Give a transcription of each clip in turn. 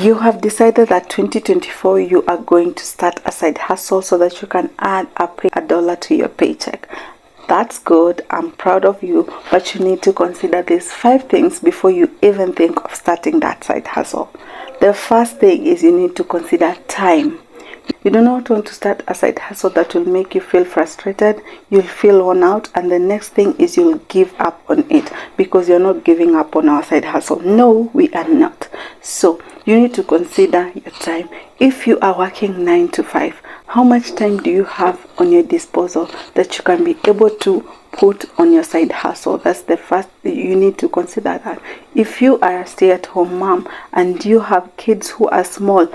You have decided that 2024 you are going to start a side hustle so that you can add a dollar to your paycheck. That's good. I'm proud of you, but you need to consider these 5 things before you even think of starting that side hustle. The first thing is you need to consider time. You do not want to start a side hustle that will make you feel frustrated, you'll feel worn out, and the next thing is you'll give up on it, because you're not giving up on our side hustle. No, we are not. So you need to consider your time. If you are working 9 to 5, how much time do you have on your disposal that you can be able to put on your side hustle? That's the first. You need to consider that. If you are a stay-at-home mom and you have kids who are small,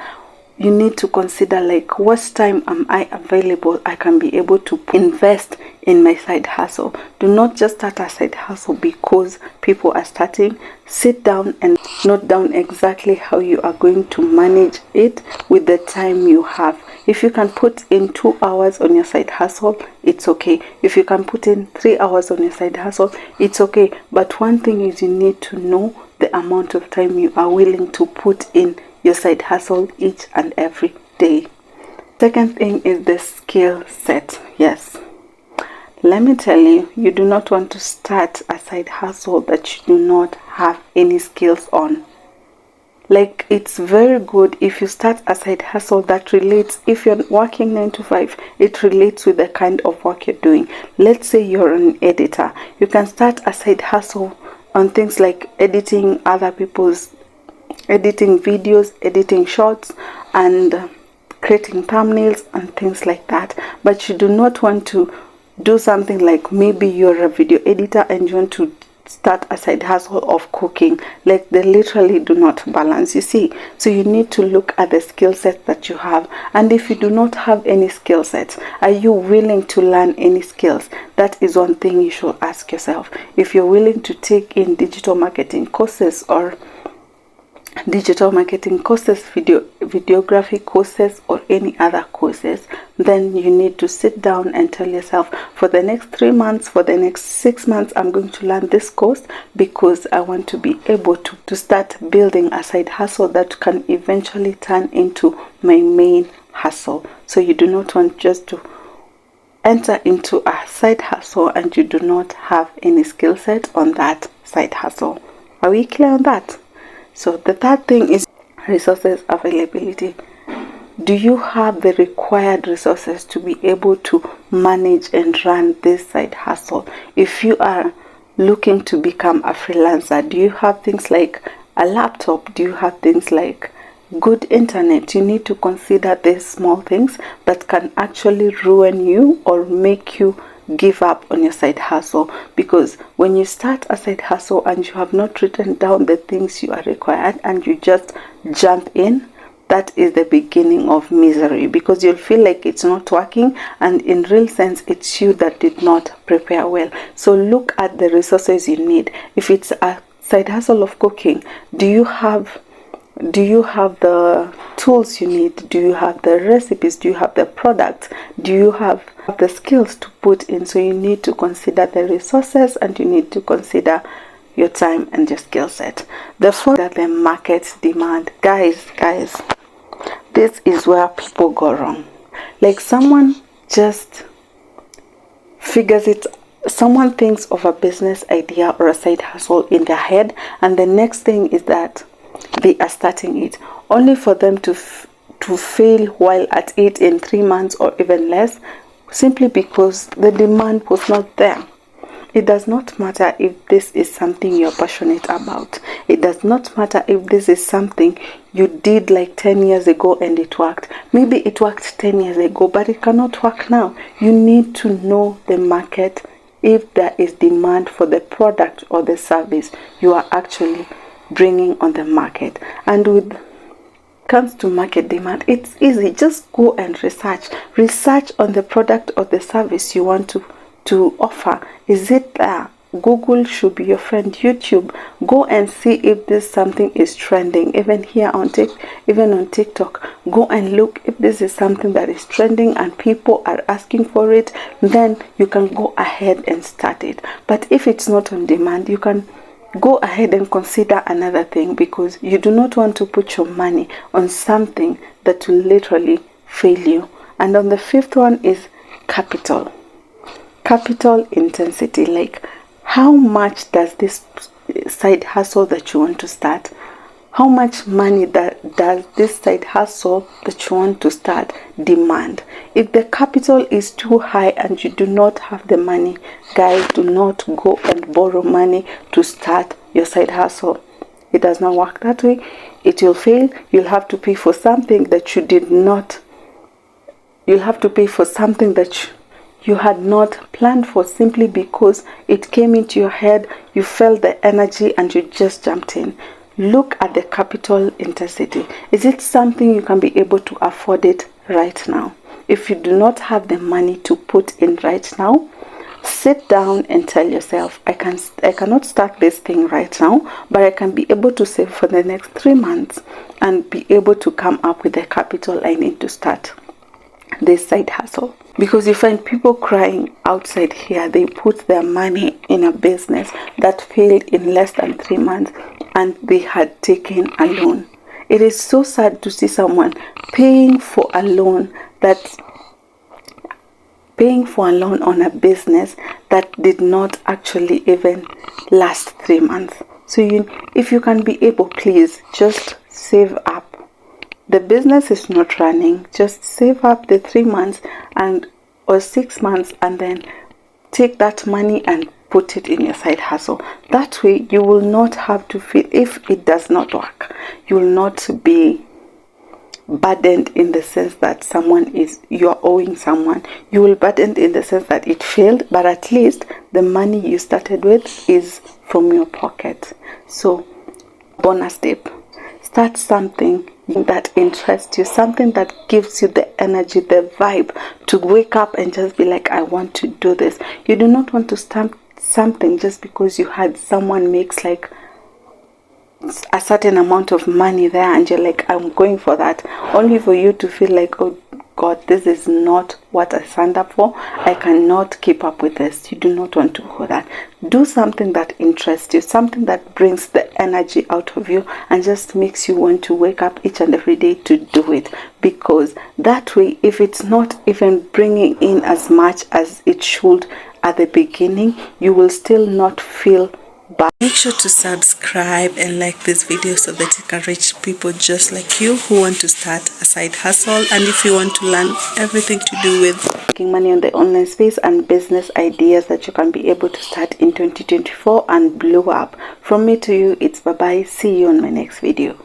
you need to consider, like, what time am I available I can be able to invest in my side hustle. Do not just start a side hustle because people are starting. Sit down and note down exactly how you are going to manage it with the time you have. If you can put in 2 hours on your side hustle, it's okay. If you can put in 3 hours on your side hustle, it's okay. But one thing is, you need to know the amount of time you are willing to put in your side hustle each and every day. Second thing is the skill set. Yes, let me tell you, you do not want to start a side hustle that you do not have any skills on. Like, it's very good if you start a side hustle that relates. If you're working 9 to 5, it relates with the kind of work you're doing. Let's say you're an editor. You can start a side hustle on things like editing videos, editing shorts, and creating thumbnails and things like that. But you do not want to do something like, maybe you're a video editor and you want to start a side hustle of cooking. Like, they literally do not balance, you see. So you need to look at the skill set that you have. And if you do not have any skill sets, are you willing to learn any skills? That is one thing you should ask yourself. If you're willing to take in digital marketing courses, or videography courses, or any other courses, then you need to sit down and tell yourself, for the next 3 months, for the next 6 months, I'm going to learn this course because I want to be able to start building a side hustle that can eventually turn into my main hustle. So you do not want just to enter into a side hustle and you do not have any skill set on that side hustle. Are we clear on that? So the third thing is resources availability. Do you have the required resources to be able to manage and run this side hustle? If you are looking to become a freelancer, do you have things like a laptop? Do you have things like good internet? You need to consider these small things that can actually ruin you or make you give up on your side hustle. Because when you start a side hustle and you have not written down the things you are required and you just jump in, that is the beginning of misery, because you'll feel like it's not working, and in real sense it's you that did not prepare well. So look at the resources you need. If it's a side hustle of cooking, do you have the tools you need? Do you have the recipes? Do you have the products? Do you have the skills to put in? So you need to consider the resources, and you need to consider your time and your skill set. The fourth is the market demand. Guys, this is where people go wrong. Like, someone just figures it. Someone thinks of a business idea or a side hustle in their head, and the next thing is that they are starting it, only for them to fail while at it in 3 months or even less, simply because the demand was not there. It does not matter if this is something you're passionate about. It does not matter if this is something you did like 10 years ago and it worked. Maybe it worked 10 years ago, but it cannot work now. You need to know the market, if there is demand for the product or the service you are actually bringing on the market. And with comes to market demand, it's easy. Just go and research on the product or the service you want to offer. Is it there? Google should be your friend. YouTube, go and see if this something is trending. Even here on TikTok, go and look if this is something that is trending and people are asking for it. Then you can go ahead and start it. But if it's not on demand, you can go ahead and consider another thing, because you do not want to put your money on something that will literally fail you. And on the fifth one is capital intensity. Like, how much does this side hustle that you want to start, how much money does this side hustle that you want to start demand? If the capital is too high and you do not have the money, guys, do not go and borrow money to start your side hustle. It does not work that way. It will fail. You'll have to pay for something that you had not planned for, simply because it came into your head, you felt the energy and you just jumped in. Look at the capital intensity. Is it something you can be able to afford it right now? If you do not have the money to put in right now, sit down and tell yourself, I cannot start this thing right now, but I can be able to save for the next 3 months and be able to come up with the capital I need to start this side hustle. Because you find people crying outside here, they put their money in a business that failed in less than 3 months and they had taken a loan. It is so sad to see someone paying for a loan on a business that did not actually even last 3 months. So if you can be able, please just save up. The business is not running, just save up the 3 months or 6 months, and then take that money and put it in your side hustle. That way you will not have to feel, if it does not work, you will not be burdened in the sense that you are owing someone. You will burdened in the sense that it failed, but at least the money you started with is from your pocket. So, bonus tip: start something that interests you, something that gives you the energy, the vibe to wake up and just be like, I want to do this. You do not want to start something just because you had someone makes like a certain amount of money there and you're like, I'm going for that, only for you to feel like, oh God, this is not what I signed up for. I cannot keep up with this. You do not want to go that. Do something that interests you, something that brings the energy out of you and just makes you want to wake up each and every day to do it. Because that way, if it's not even bringing in as much as it should at the beginning, you will still not feel bad. Make sure to subscribe and like this video so that you can reach people just like you who want to start a side hustle. And if you want to learn everything to do with making money on the online space and business ideas that you can be able to start in 2024 and blow up, from me to you, it's bye bye. See you on my next video.